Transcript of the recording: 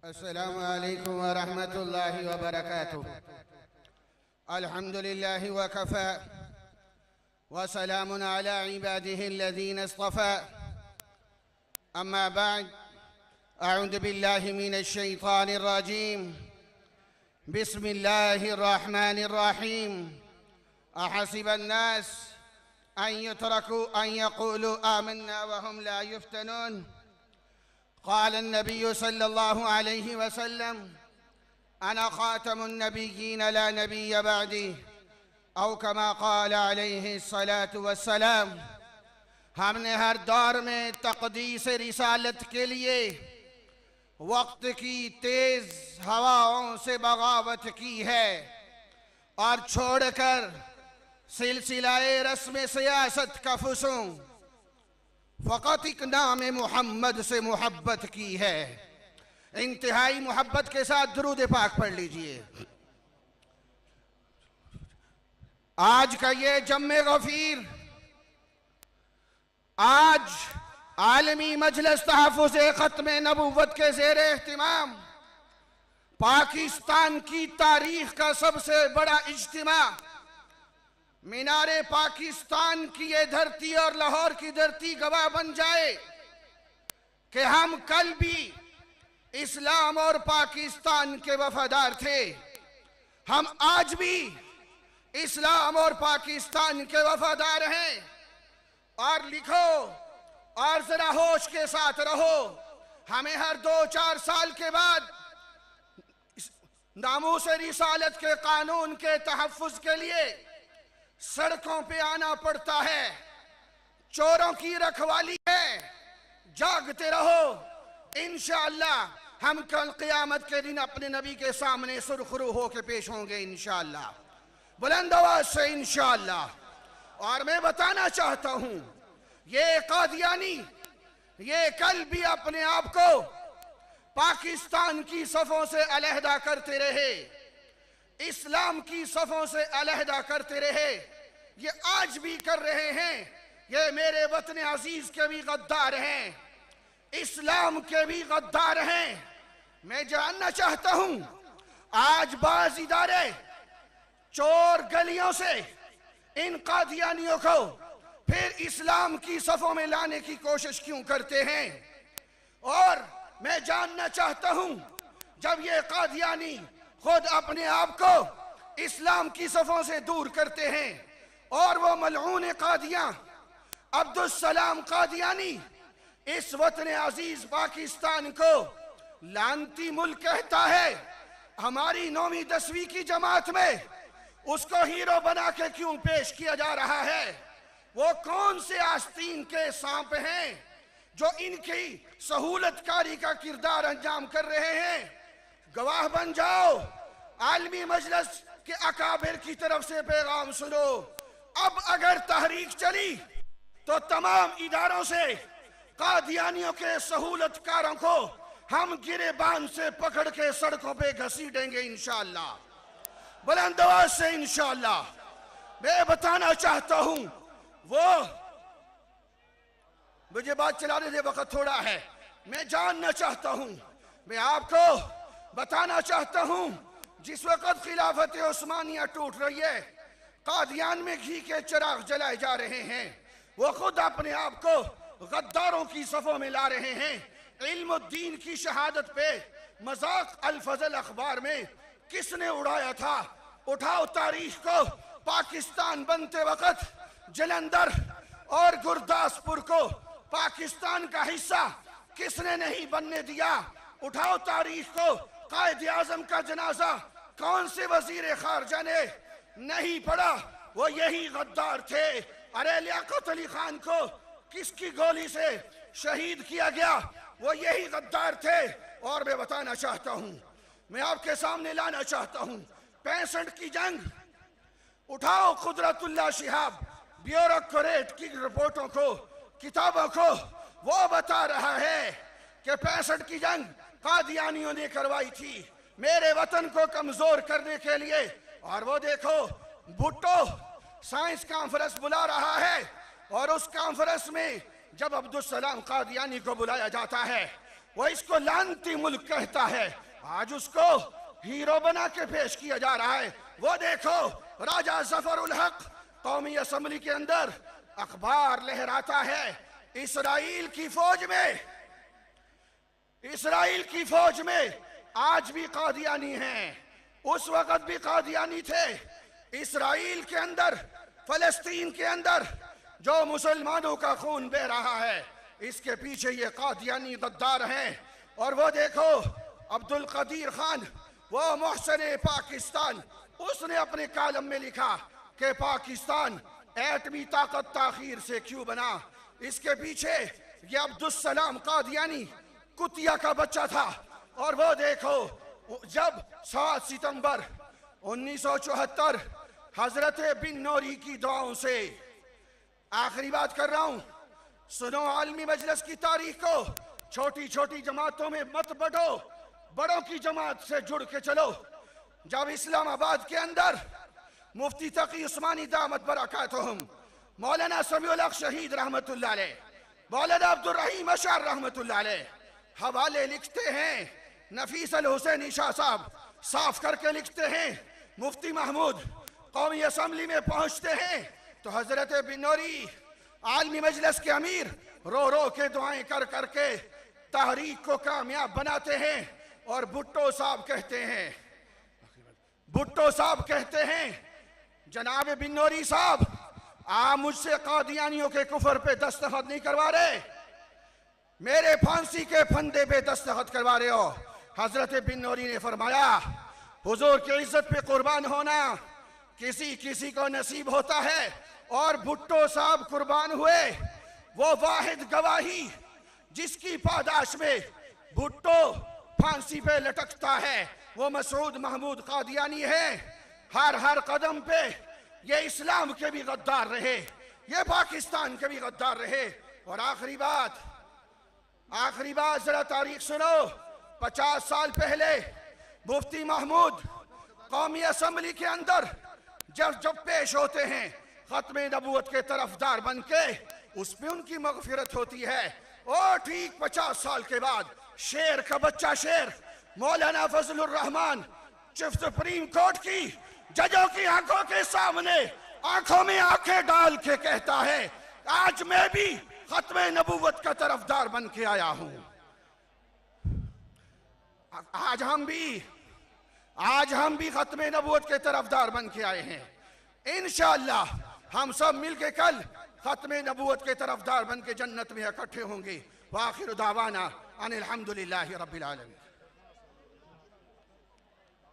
अस्सलामु अलैकुम व रहमतुल्लाहि व बरकातुहू। अल्हम्दुलिल्लाहि व कफ़ा व सलामुन अला इबादिहि अल्लज़ीना इस्तफ़ा। अम्मा बअद, अऊज़ु बिल्लाहि मिनश शैतानिर रजीम। बिस्मिल्लाहिर रहमानिर रहीम। अहसिबन नास अन युतरकू अन यक़ूलू आमन्ना व हुम ला युफ्तनून। क़ाल अन्नबिय्यु सल्लल्लाहु अलैहि वसल्लम अना ख़ातमुन नबिय्यीन ला नबिय्य बअदी औ कमा क़ाल अलैहि सलातु वस्सलाम। हमने हर दौर में तक़दीस रिसालत के लिए वक्त की तेज हवाओं से बगावत की है और छोड़कर सिलसिलाए रस्म सियासत का फुसूं फ़क़त एक नाम मोहम्मद से मोहब्बत की है। इंतहाई मोहब्बत के साथ दुरूद पाक पढ़ लीजिए। आज का ये जम्मे गफीर, आज आलमी मजलिस तहफ़्फ़ुज़ ख़त्म नबुव्वत के ज़ेर एहतिमाम पाकिस्तान की तारीख का सबसे बड़ा इज्तिमा मीनारे पाकिस्तान की ये धरती और लाहौर की धरती गवाह बन जाए कि हम कल भी इस्लाम और पाकिस्तान के वफादार थे, हम आज भी इस्लाम और पाकिस्तान के वफादार हैं। और लिखो और जरा होश के साथ रहो, हमें हर 2-4 साल के बाद नामूस रिसालत के कानून के तहफ़्फ़ुज़ के लिए सड़कों पे आना पड़ता है। चोरों की रखवाली है, जागते रहो। इंशाअल्लाह हम कल क़यामत के दिन अपने नबी के सामने सुरखरू होके पेश होंगे इंशाअल्लाह, बुलंद आवाज़ से इंशाअल्लाह। और मैं बताना चाहता हूँ, ये कादियानी ये कल भी अपने आप को पाकिस्तान की सफ़ों से अलहदा करते रहे, इस्लाम की सफ़ों से अलहदा करते रहे, ये आज भी कर रहे हैं। ये मेरे वतन अजीज के भी गद्दार हैं, इस्लाम के भी गद्दार हैं। मैं जानना चाहता हूं, आज बाज़ इदारे चोर गलियों से इन कादियानियों को फिर इस्लाम की सफ़ों में लाने की कोशिश क्यों करते हैं? और मैं जानना चाहता हूं, जब ये कादियानी खुद अपने आप को इस्लाम की सफ़ों से दूर करते हैं और वो मलऊन कादियां अब्दुल सलाम कादियानी इस वतन अजीज पाकिस्तान को लानती मुल्क कहता है, हमारी 9वीं 10वीं की जमात में उसको हीरो बना के क्यों पेश किया जा रहा है? वो कौन से आस्तीन के सांप हैं जो इनकी सहूलतकारी का किरदार अंजाम कर रहे हैं? गवाह बन जाओ। आलमी मजलिस के अकाबिर की तरफ से पैगाम सुनो। अब अगर तहरीक चली तो तमाम इदारों से कादियानियों के सहूलतकारों को हम गिरेबान से पकड़ के सड़कों पे घसीटेंगे इंशाअल्लाह, बुलंद आवाज से इंशाअल्लाह। मैं बताना चाहता हूं, वो मुझे बात चलाने दे, वक्त थोड़ा है। मैं जानना चाहता हूं, मैं आपको बताना चाहता हूं, जिस वक्त खिलाफत उस्मानिया टूट रही है, कादियान में घी के चिराग जलाए जा रहे हैं, वो खुद अपने आप को गद्दारों की सफ़ों में ला रहे हैं। इल्मुद्दीन की शहादत पे मजाक अल फजल अखबार में किसने उड़ाया था? उठाओ तारीख को। पाकिस्तान बनते वक्त जलंधर और गुरदासपुर को पाकिस्तान का हिस्सा किसने नहीं बनने दिया? उठाओ तारीख को। कायद आज़म का जनाजा कौन से वजीर खारजा ने नहीं पड़ा? वो यही गद्दार थे। अरे लियाकत अली खान को किसकी गोली से शहीद किया गया? वो यही गद्दार थे। और मैं बताना चाहता हूं, मैं आपके सामने लाना चाहता हूं 65 की जंग। उठाओ कुदरतुल्लाह शिहाब ब्यूरोक्रेट की रिपोर्टों को, किताबों को। वो बता रहा है कि 65 की जंग कादियानियों ने करवाई थी मेरे वतन को कमजोर करने के लिए। और वो देखो, भुट्टो साइंस कॉन्फ्रेंस बुला रहा है और उस कॉन्फ्रेंस में जब अब्दुल सलाम कादियानी को बुलाया जाता है वो इसको लानती मुल्क कहता है, आज उसको हीरो बना के पेश किया जा रहा है। वो देखो राजा जफर उल हक कौमी असम्बली के अंदर अखबार लहराता है, इसराइल की फौज में आज भी कादियानी हैं, उस वक्त भी कादियानी थे। इसराइल के अंदर, फलस्तीन के अंदर जो मुसलमानों का खून बह रहा है, इसके पीछे ये कादियानी गद्दार हैं। और वो देखो अब्दुल कदीर खान, वो मोहसिन पाकिस्तान, उसने अपने कालम में लिखा कि पाकिस्तान एटमी ताकत ताखीर से क्यों बना। इसके पीछे ये अब्दुल सलाम कादियानी कुतिया का बच्चा था। और वो देखो जब 7 सितंबर 1974 हजरत बिन नौरी की दुआओं से, आखिरी बात कर रहा हूं, सुनो आलमी मजलिस की तारीख को, छोटी छोटी जमातों में मत बढ़ो, बड़ों की जमात से जुड़ के चलो। जब इस्लामाबाद के अंदर मुफ्ती तकी उस्मानी दामत बरकातुहुम, मौलाना समीउल हक शहीद रहमतुल्लाह अलैह, मौलाना अब्दुल रहीम अशर रहमतुल्लाह अलैह हवाले लिखते हैं, नफीस अल हुसैनी शाह साहब साफ करके लिखते हैं, मुफ्ती महमूद कौमी असम्बली में पहुंचते हैं तो हजरत बिन नौरी आलमी मजलिस के अमीर रो रो के दुआएं कर करके तहरीक को कामयाब बनाते हैं। और भुट्टो साहब कहते हैं जनाब बिन नौरी साहब, आप मुझसे कादियानियों के कुफर पे दस्तखत नहीं करवा रहे, मेरे फांसी के फंदे पे दस्तखत करवा रहे हो। हजरत बिन नौरी ने फरमाया, हुजूर की इज्जत पे कुर्बान होना किसी किसी को नसीब होता है, और भुट्टो साहब कुर्बान हुए। वो वाहिद गवाही जिसकी पादाश में भुट्टो फांसी पे लटकता है, वो मसूद महमूद कादियानी है। हर कदम पे ये इस्लाम के भी गद्दार रहे, ये पाकिस्तान के भी गद्दार रहे। और आखिरी बात जरा तारीख सुनो, 50 साल पहले मुफ्ती महमूद कौमी असम्बली के अंदर जब पेश होते हैं खत्मे नबूवत के तरफदार बन के, उस पे उनकी मगफिरत होती है। और ठीक 50 साल के बाद शेर का बच्चा शेर मौलाना Fazlur Rahman chief supreme court की जजों की आंखों के सामने आंखों में आंखें डाल के कहता है, आज मैं भी खत्मे नबूवत का तरफदार बन के आया हूं। आज हम भी खत्मे नबूवत के तरफदार बन के आए हैं। इंशाअल्लाह हम सब मिलके कल खत्मे नबूवत के तरफदार बन के जन्नत में इकट्ठे होंगे। वाखिर दावाना अनिल हम्दुलिल्लाहि रब्बिल आलमीन।